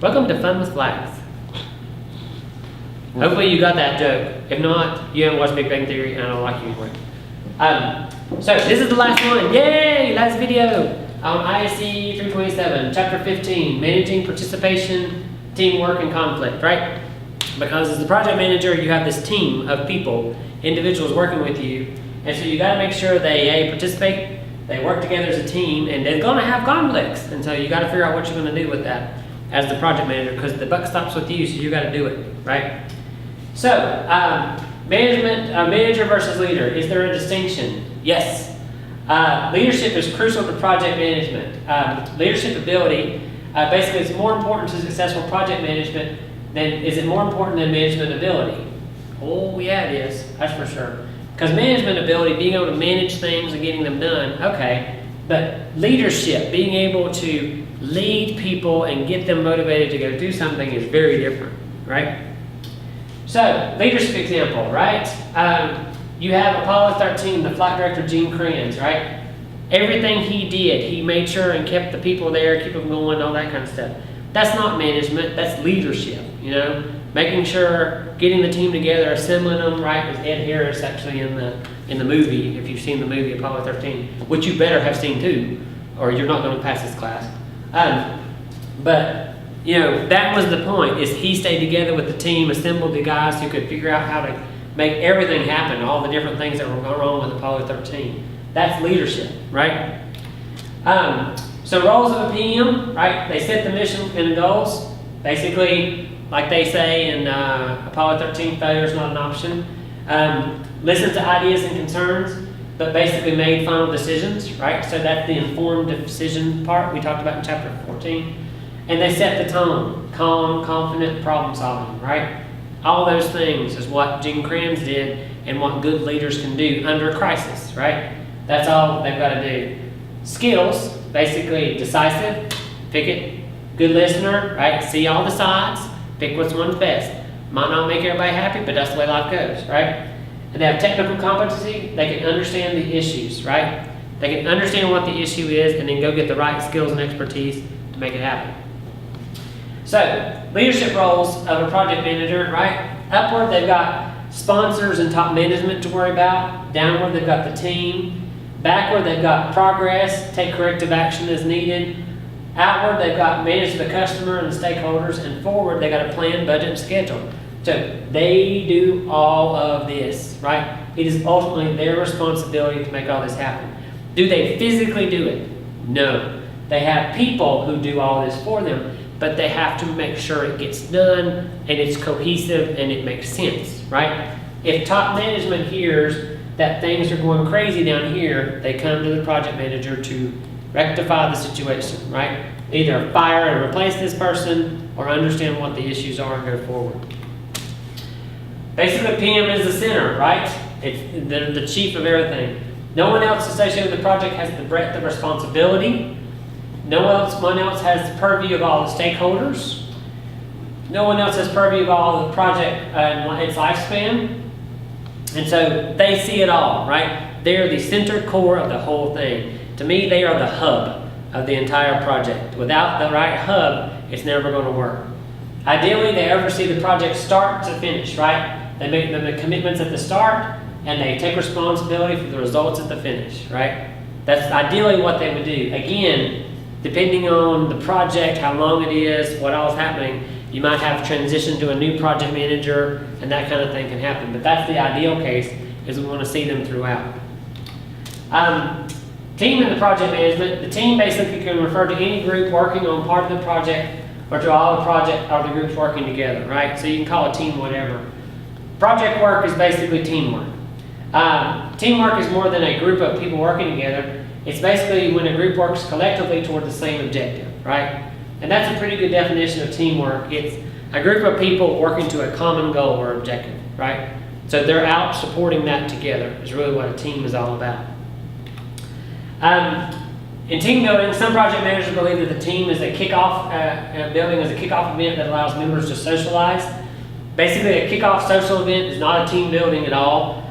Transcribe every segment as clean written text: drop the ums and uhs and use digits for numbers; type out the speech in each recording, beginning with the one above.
Welcome to Fun with Flags. Hopefully you got that joke. If not, you haven't watched Big Bang Theory and I don't like you anyway. So this is the last one. Yay! Last video on ISE 327, Chapter 15, Managing Participation, Teamwork, and Conflict, right? Because as the project manager, you have this team of people, individuals working with you, and so you got to make sure they participate, they work together as a team, and they're going to have conflicts, and so you got to figure out what you're going to do with that as the project manager, because the buck stops with you, so you got to do it, right? So, manager versus leader, is there a distinction? Yes. Leadership is crucial to project management. Leadership ability, basically it's more important to successful project management is it more important than management ability? Oh yeah, it is, that's for sure. Because management ability, being able to manage things and getting them done, okay. But leadership, being able to lead people and get them motivated to go do something is very different, right? So, leadership example, right? You have Apollo 13, the flight director Gene Kranz, right? Everything he did, he made sure and kept the people there, keep them going, all that kind of stuff. That's not management, that's leadership, you know? Making sure, getting the team together, assembling them, right? With Ed Harris actually in the movie, if you've seen the movie Apollo 13, which you better have seen too, or you're not going to pass this class. But you know, that was the point, is he stayed together with the team, assembled the guys who could figure out how to make everything happen, all the different things that were going on with Apollo 13. That's leadership, right? So roles of a PM, right? They set the mission and the goals. Basically, like they say in Apollo 13, failure is not an option. Listen to ideas and concerns, but basically made final decisions, right? So that's the informed decision part we talked about in chapter 14. And they set the tone, calm, confident, problem solving, right? All those things is what Gene Kranz did and what good leaders can do under a crisis, right? That's all they've got to do. Skills, basically decisive, pick it, good listener, right? See all the sides, pick which one's best. Might not make everybody happy, but that's the way life goes, right? And they have technical competency, they can understand the issues, right? They can understand what the issue is and then go get the right skills and expertise to make it happen. So, leadership roles of a project manager, right? Upward, they've got sponsors and top management to worry about. Downward, they've got the team. Backward, they've got progress, take corrective action as needed. Outward, they've got manage the customer and the stakeholders. And forward, they've got a plan, budget, and schedule. So, they do all of this, right? It is ultimately their responsibility to make all this happen. Do they physically do it? No. They have people who do all this for them, but they have to make sure it gets done and it's cohesive and it makes sense, right? If top management hears that things are going crazy down here, they come to the project manager to rectify the situation, right? Either fire and replace this person or understand what the issues are and go forward. Basically, PM is the center, right? It's the chief of everything. No one else associated with the project has the breadth of responsibility. No one else has the purview of all the stakeholders. No one else has purview of all the project and its lifespan. And so they see it all, right? They're the center core of the whole thing. To me, they are the hub of the entire project. Without the right hub, it's never going to work. Ideally, they oversee the project start to finish, right? They make the commitments at the start, and they take responsibility for the results at the finish, right? That's ideally what they would do. Again, depending on the project, how long it is, what all is happening, you might have transition to a new project manager, and that kind of thing can happen. But that's the ideal case, is we want to see them throughout. Team in the project management. The team basically can refer to any group working on part of the project or to all the project or the groups working together, right? So you can call a team whatever. Project work is basically teamwork. Teamwork is more than a group of people working together. It's basically when a group works collectively toward the same objective, right? And that's a pretty good definition of teamwork. It's a group of people working to a common goal or objective, right? So they're out supporting that together is really what a team is all about. In team building, some project managers believe that the team is a kickoff, building is a kickoff event that allows members to socialize. Basically, a kickoff social event is not a team building at all.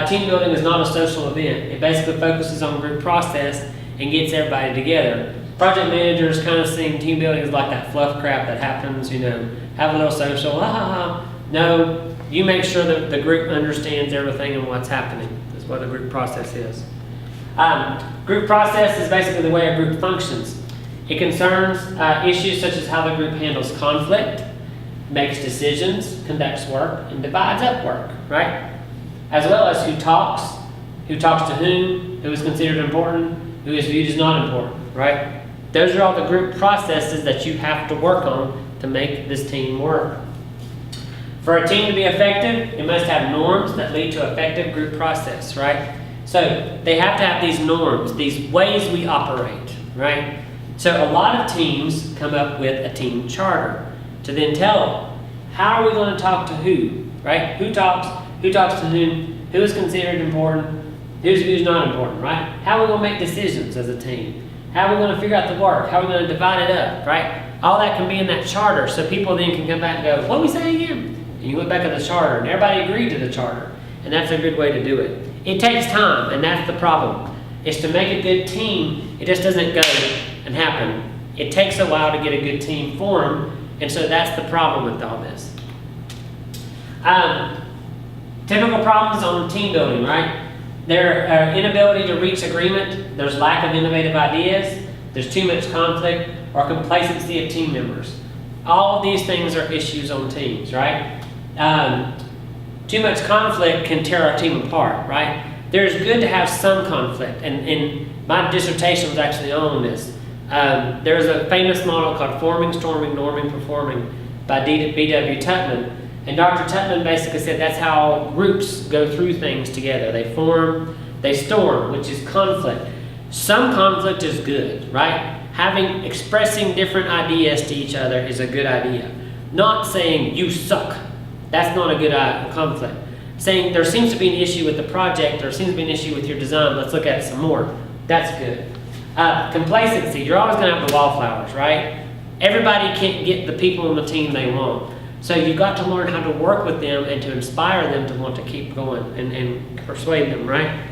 Team building is not a social event. It basically focuses on group process and gets everybody together. Project managers kind of seeing team building as like that fluff crap that happens, have a little social, ha ha ha. No, you make sure that the group understands everything and what's happening. That's what a group process is. Group process is basically the way a group functions. It concerns issues such as how the group handles conflict, makes decisions, conducts work, and divides up work, right? As well as who talks to whom, who is considered important, who is viewed as not important, right? Those are all the group processes that you have to work on to make this team work. For a team to be effective, it must have norms that lead to effective group process, right? So they have to have these norms, these ways we operate, right? So a lot of teams come up with a team charter to then tell how are we going to talk to who, right? Who talks to whom, who is considered important, who's not important, right? How are we going to make decisions as a team? How are we going to figure out the work? How are we going to divide it up, right? All that can be in that charter, so people then can come back and go, what are we saying again? And you look back at the charter, and everybody agreed to the charter, and that's a good way to do it. It takes time, and that's the problem. It's to make a good team, it just doesn't go and happen. It takes a while to get a good team formed, and so that's the problem with all this. Typical problems on team building, right? Their inability to reach agreement, there's lack of innovative ideas, there's too much conflict, or complacency of team members. All of these things are issues on teams, right? Too much conflict can tear our team apart, right? There's good to have some conflict, and my dissertation was actually on this. There's a famous model called forming, storming, norming, performing by B.W. Tuttman. And Dr. Tuttman basically said that's how groups go through things together. They form, they storm, which is conflict. Some conflict is good, right? Expressing different ideas to each other is a good idea. Not saying you suck. That's not a good conflict. Saying there seems to be an issue with the project, there seems to be an issue with your design, let's look at it some more. That's good. Complacency, you're always going to have the wallflowers, right? Everybody can't get the people on the team they want. So you've got to learn how to work with them and to inspire them to want to keep going and persuade them, right?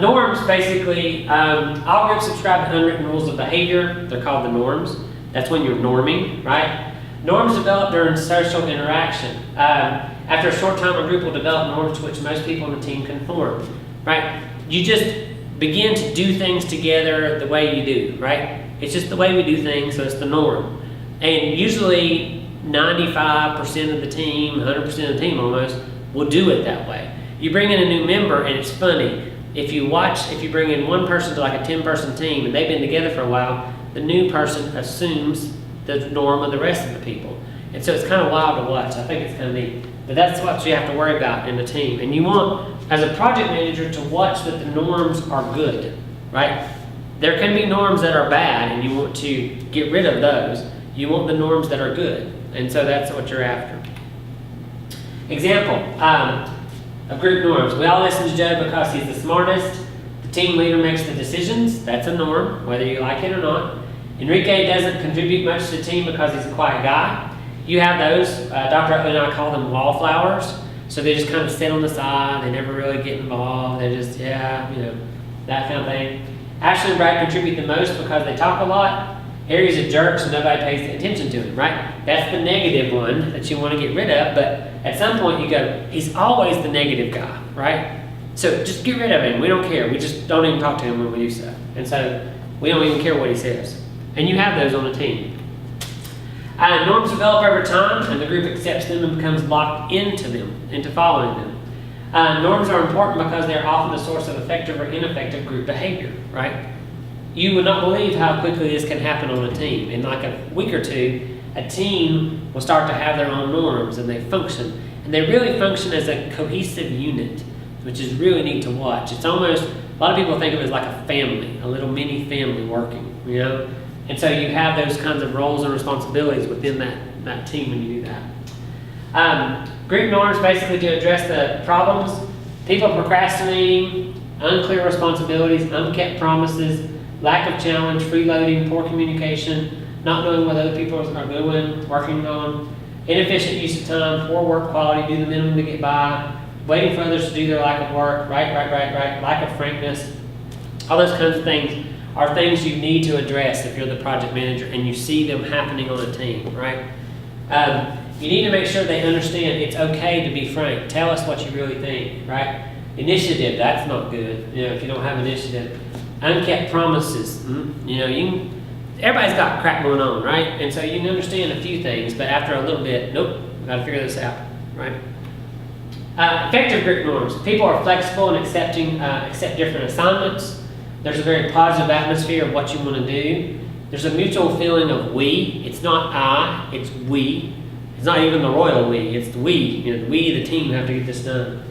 Norms, basically, all groups subscribe to unwritten rules of behavior. They're called the norms. That's when you're norming, right? Norms develop during social interaction. After a short time, a group will develop norms to which most people on the team conform, right? You just begin to do things together the way you do, right? It's just the way we do things, so it's the norm. And usually 95% of the team, 100% of the team almost, will do it that way. You bring in a new member and it's funny. If you bring in one person to like a 10-person team and they've been together for a while, the new person assumes the norm of the rest of the people. And so it's kind of wild to watch. I think it's kind of neat. But that's what you have to worry about in the team. And you want, as a project manager, to watch that the norms are good, right? There can be norms that are bad and you want to get rid of those. You want the norms that are good. And so that's what you're after. Example of group norms. We all listen to Joe because he's the smartest. The team leader makes the decisions. That's a norm, whether you like it or not. Enrique doesn't contribute much to the team because he's a quiet guy. You have those. Dr. Oakley and I call them wallflowers. So they just kind of sit on the side. They never really get involved. They're just, that kind of thing. Ashley and Brad contribute the most because they talk a lot. Harry's a jerk, so nobody pays attention to him, right? That's the negative one that you want to get rid of, but at some point you go, he's always the negative guy, right? So just get rid of him. We don't care. We just don't even talk to him when we do stuff. And so we don't even care what he says. And you have those on the team. Norms develop over time, and the group accepts them and becomes locked into them, into following them. Norms are important because they are often the source of effective or ineffective group behavior, right? You would not believe how quickly this can happen on a team. In like a week or two, a team will start to have their own norms and they function. And they really function as a cohesive unit, which is really neat to watch. It's almost, a lot of people think of it as like a family, a little mini family working, And so you have those kinds of roles and responsibilities within that team when you do that. Group norms basically to address the problems, people procrastinating, unclear responsibilities, unkept promises, lack of challenge, freeloading, poor communication, not knowing what other people are doing, working on, inefficient use of time, poor work quality, do the minimum to get by, waiting for others to do their lack of work, right, lack of frankness. All those kinds of things are things you need to address if you're the project manager and you see them happening on a team, right? You need to make sure they understand it's okay to be frank. Tell us what you really think, right? Initiative, that's not good, if you don't have initiative. Unkept promises, everybody's got crap going on, right? And so you can understand a few things, but after a little bit, nope, we've got to figure this out, right? Effective group norms. People are flexible and accept different assignments. There's a very positive atmosphere of what you want to do. There's a mutual feeling of we. It's not I, it's we. It's not even the royal we, it's the we. We, the team, have to get this done.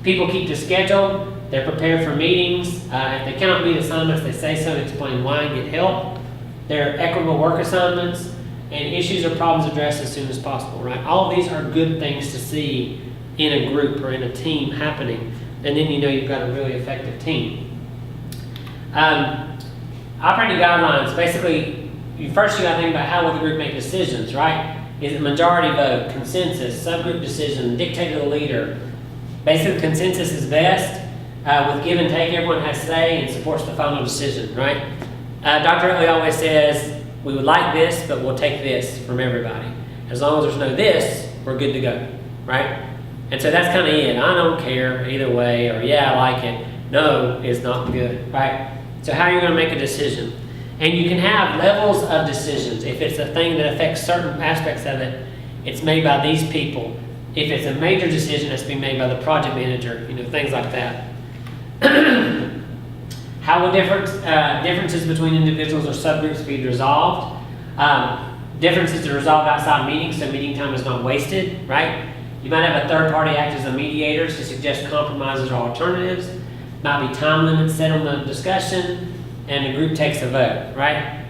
People keep to schedule. They're prepared for meetings. If they cannot meet assignments, they say so and explain why and get help. There are equitable work assignments, and issues or problems addressed as soon as possible, right? All of these are good things to see in a group or in a team happening, and then you've got a really effective team. Operating guidelines, basically, first you got to think about how will the group make decisions, right? Is it majority vote, consensus, subgroup decision, dictate of the leader? Basically, consensus is best. With give and take, everyone has say and supports the final decision, right? Dr. Utley always says, we would like this, but we'll take this from everybody. As long as there's no this, we're good to go, right? And so that's kind of it. I don't care either way, or yeah, I like it. No is not good, right? So how are you going to make a decision? And you can have levels of decisions. If it's a thing that affects certain aspects of it, it's made by these people. If it's a major decision, it's being made by the project manager, things like that. How will differences between individuals or subgroups be resolved? Differences are resolved outside meetings, so meeting time is not wasted, right? You might have a third party act as a mediator to suggest compromises or alternatives. Might be time limits set on the discussion, and the group takes a vote, right?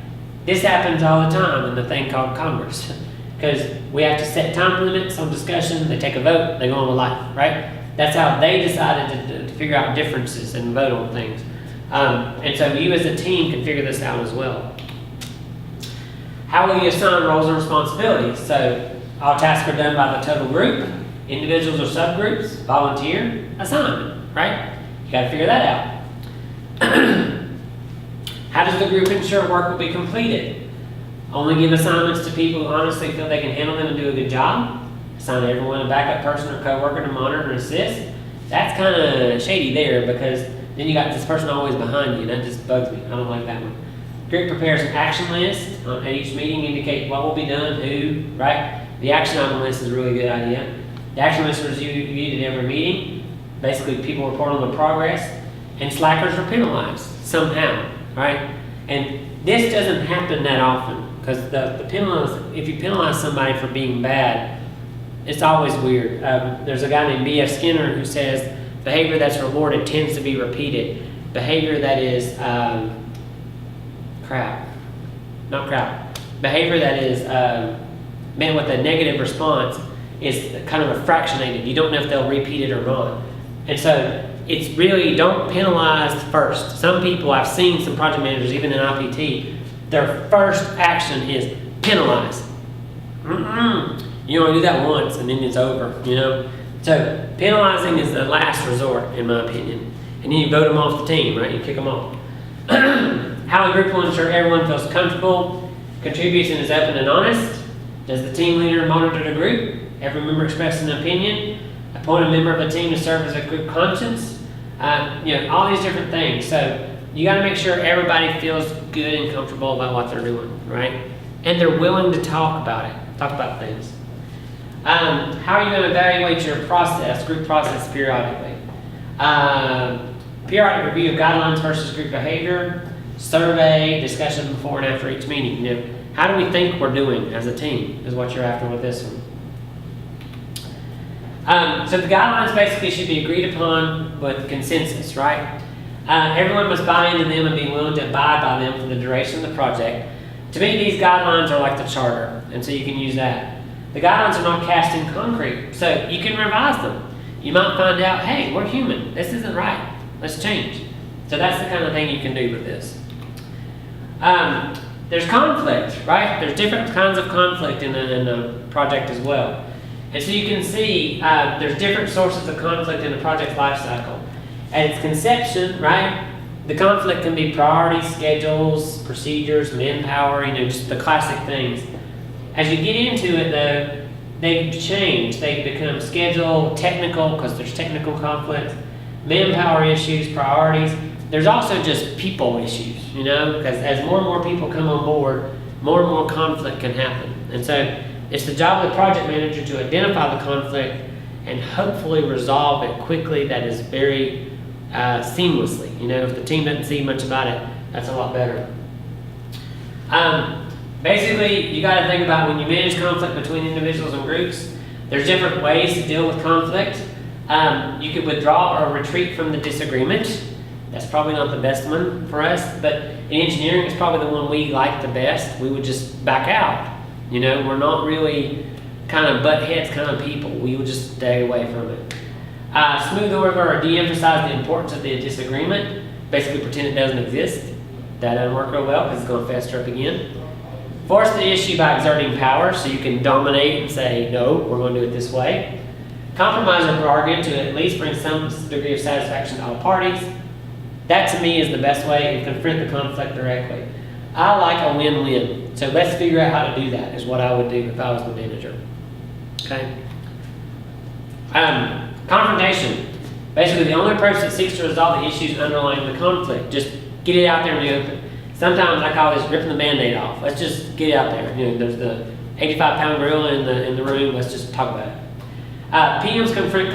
This happens all the time in the thing called Congress, because we have to set time limits on discussion, they take a vote, they go on with life, right? That's how they decided to figure out differences and vote on things. And so you as a team can figure this out as well. How will you assign roles and responsibilities? So all tasks are done by the total group, individuals or subgroups, volunteer, assignment, right? You got to figure that out. How does the group ensure work will be completed? Only give assignments to people who honestly feel they can handle them and do a good job. Assign everyone a backup person or coworker to monitor and assist. That's kind of shady there, because then you got this person always behind you. That just bugs me. I don't like that one. Group prepares an action list at each meeting, indicate what will be done, who, right? The action item list is a really good idea. The action list is reviewed at every meeting. Basically, people report on the progress, and slackers are penalized somehow, right? And this doesn't happen that often, because if you penalize somebody for being bad, it's always weird. There's a guy named B.F. Skinner who says behavior that's rewarded tends to be repeated. Behavior that is behavior that is met with a negative response is kind of fractionated. You don't know if they'll repeat it or not. And so it's really, don't penalize first. Some people, I've seen some project managers, even in IPT, their first action is penalize. You only do that once and then it's over, So penalizing is the last resort, in my opinion. And then you vote them off the team, right? You kick them off. How a group will ensure everyone feels comfortable, contributes, and is open and honest. Does the team leader monitor the group? Every member expresses an opinion. Appoint a member of a team to serve as a group conscience. All these different things. So you got to make sure everybody feels good and comfortable about what they're doing, right? And they're willing to talk about things. How are you going to evaluate your group process periodically? Periodic review of guidelines versus group behavior, survey, discussion before and after each meeting. How do we think we're doing as a team is what you're after with this one. So the guidelines basically should be agreed upon with consensus, right? Everyone must buy into them and be willing to abide by them for the duration of the project. To me, these guidelines are like the charter, and so you can use that. The guidelines are not cast in concrete, so you can revise them. You might find out, hey, we're human. This isn't right. Let's change. So that's the kind of thing you can do with this. There's conflict, right? There's different kinds of conflict in a project as well. And so you can see there's different sources of conflict in the project life cycle. At its conception, right, The conflict can be priorities, schedules, procedures, manpower, just the classic things. As you get into it though, they change. They become schedule, technical, because there's technical conflict, manpower issues, priorities. There's also just people issues, because as more and more people come on board, more and more conflict can happen. And so it's the job of the project manager to identify the conflict and hopefully resolve it quickly. That is very seamlessly. If the team doesn't see much about it, that's a lot better. Basically, you got to think about when you manage conflict between individuals and groups, there's different ways to deal with conflict. You could withdraw or retreat from the disagreement. That's probably not the best one for us, but in engineering, it's probably the one we like the best. We would just back out. We're not really kind of butt heads kind of people. We would just stay away from it. Smooth over or de-emphasize the importance of the disagreement. Basically pretend it doesn't exist. That doesn't work real well because it's going to fester up again. Force the issue by exerting power, so you can dominate and say, no, we're going to do it this way. Compromise or bargain to at least bring some degree of satisfaction to all parties. That to me is the best way, and confront the conflict directly. I like a win-win, so let's figure out how to do that is what I would do if I was the manager. Okay. Confrontation. Basically, the only approach that seeks to resolve the issues underlying the conflict. Just get it out there in the open. Sometimes I call this ripping the Band-Aid off. Let's just get it out there. There's the 85-pound gorilla in the room. Let's just talk about it. PMs confront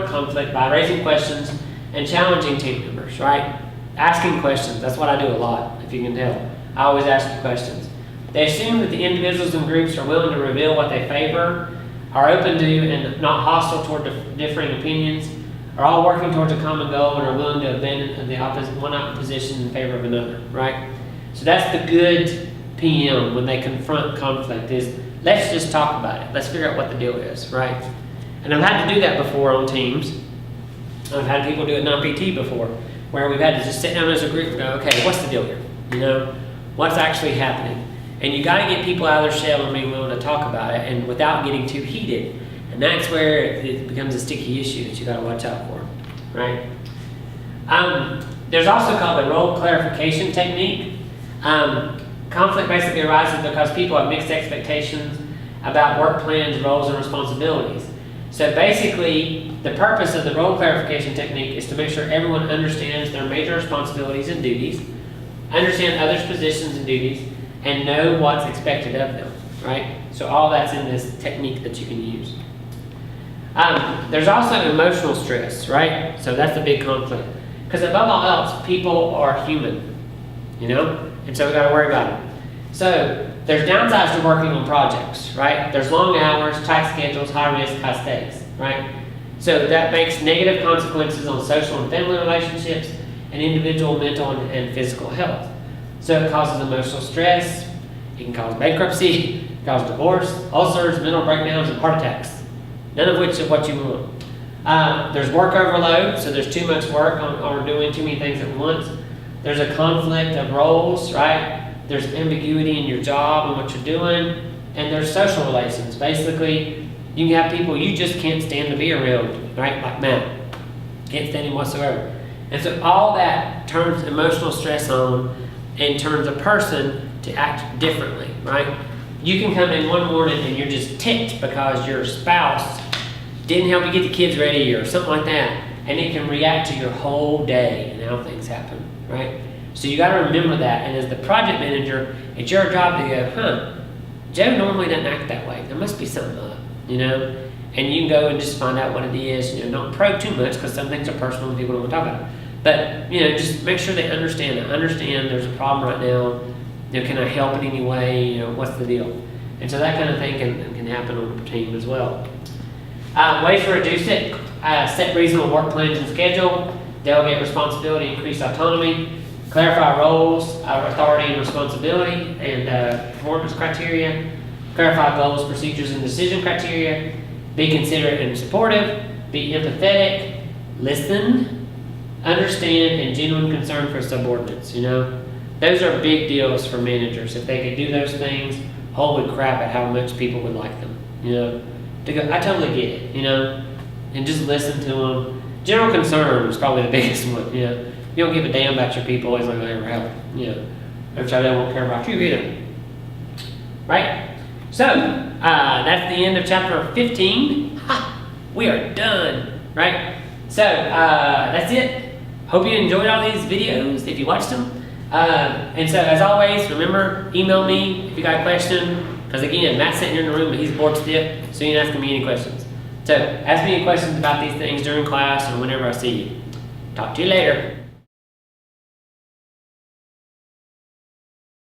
conflict by raising questions and challenging team members, right? Asking questions. That's what I do a lot, if you can tell. I always ask you questions. They assume that the individuals and groups are willing to reveal what they favor, are open to and not hostile toward differing opinions, are all working towards a common goal and are willing to abandon one position in favor of another, right? So that's the good PM when they confront conflict is, let's just talk about it. Let's figure out what the deal is, right? And I've had to do that before on teams. I've had people do it non-PT before, where we've had to just sit down as a group and go, okay, what's the deal here? What's actually happening? And you got to get people out of their shell and be willing to talk about it, and without getting too heated. And that's where it becomes a sticky issue that you got to watch out for, right? There's also called the role clarification technique. Conflict basically arises because people have mixed expectations about work plans, roles, and responsibilities. So basically, the purpose of the role clarification technique is to make sure everyone understands their major responsibilities and duties, understand others' positions and duties, and know what's expected of them, right? So all that's in this technique that you can use. There's also emotional stress, right? So that's a big conflict. Because above all else, people are human, and so we got to worry about it. So there's downsides to working on projects, right? There's long hours, tight schedules, high risk, high stakes, right? So that makes negative consequences on social and family relationships and individual mental and physical health. So it causes emotional stress, it can cause bankruptcy, it can cause divorce, ulcers, mental breakdowns, and heart attacks. None of which is what you want. There's work overload, so there's too much work or doing too many things at once. There's a conflict of roles, right? There's ambiguity in your job and what you're doing. And there's social relations. Basically, you can have people you just can't stand to be around, right? Like Matt. Can't stand him whatsoever. And so all that turns emotional stress on and turns a person to act differently, right? You can come in one morning and you're just ticked because your spouse didn't help you get the kids ready or something like that, and it can react to your whole day and how things happen, right? So you got to remember that, and as the project manager, it's your job to go, Joe normally doesn't act that way. There must be something up, and you can go and just find out what it is. Don't probe too much because some things are personal and people don't want to talk about it. But just make sure they understand. Understand there's a problem right now. Can I help in any way? What's the deal? And so that kind of thing can happen on a team as well. Ways to reduce it: set reasonable work plans and schedule, delegate responsibility, increase autonomy, clarify roles, authority and responsibility, and performance criteria, clarify goals, procedures, and decision criteria, be considerate and supportive, be empathetic, listen, understand, and genuine concern for subordinates. Those are big deals for managers. If they could do those things, holy crap at how much people would like them. To go, I totally get it, and just listen to them. General concern is probably the biggest one. You know, you don't give a damn about your people, it's not gonna ever help. You know, which I won't care about you either. Right? So, that's the end of chapter 15. Ha! We are done. Right? So, that's it. Hope you enjoyed all these videos if you watched them. And so, as always, remember, email me if you got a question. Because again, Matt's sitting here in the room, but he's bored stiff, so you can ask me any questions. So, ask me any questions about these things during class or whenever I see you. Talk to you later.